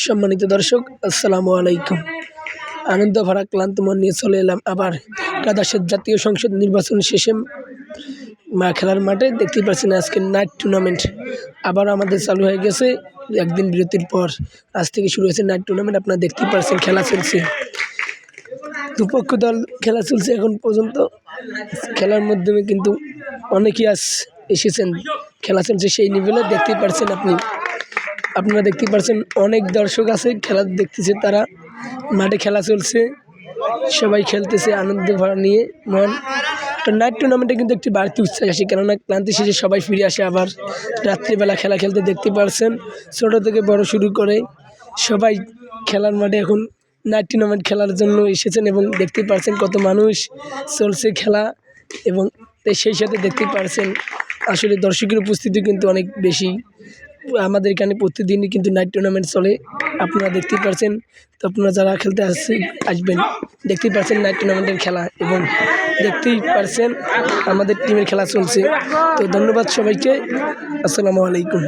সম্মানিত দর্শক, আসসালামু আলাইকুম। আনন্দ ভরা ক্লান্ত মন নিয়ে চলে এলাম আবার একাদশের জাতীয় সংসদ নির্বাচন শেষে খেলার মাঠে। দেখতেই পাচ্ছেন আজকে নাইট টুর্নামেন্ট আবার আমাদের চালু হয়ে গেছে একদিন বিরতির পর। আজ থেকে শুরু হয়েছে নাইট টুর্নামেন্ট। আপনারা দেখতেই পাচ্ছেন খেলা চলছে, দুপক্ষ দল খেলা চলছে এখন পর্যন্ত। খেলার মাধ্যমে কিন্তু অনেকেই এসেছেন, খেলা চলছে সেই লেভেলে। দেখতেই পাচ্ছেন আপনারা দেখতেই পাচ্ছেন অনেক দর্শক আছে, খেলা দেখতেছে, তারা মাঠে খেলা চলছে, সবাই খেলতেছে আনন্দ ভরা নিয়ে মন। তো নাইট টুর্নামেন্টে কিন্তু একটি বাড়তি উৎসাহ আসে, কেননা ক্লান্তি শেষে সবাই ফিরে আসে আবার রাত্রিবেলা খেলা খেলতে। দেখতে পাচ্ছেন ছোটো থেকে বড় শুরু করে সবাই খেলার মাঠে এখন নাইট টুর্নামেন্ট খেলার জন্য এসেছেন এবং দেখতে পাচ্ছেন কত মানুষ চলছে খেলা। এবং সেই সাথে দেখতে পাচ্ছেন আসলে দর্শকের উপস্থিতি কিন্তু অনেক বেশি। আমাদের এখানে প্রতিদিনই কিন্তু নাইট টুর্নামেন্ট চলে, আপনারা দেখতেই পাচ্ছেন। তো আপনারা যারা খেলতে আসবেন, দেখতেই পাচ্ছেন নাইট টুর্নামেন্টের খেলা এবং দেখতেই পাচ্ছেন আমাদের টিমের খেলা চলছে। তো ধন্যবাদ সবাইকে, আসসালামু আলাইকুম।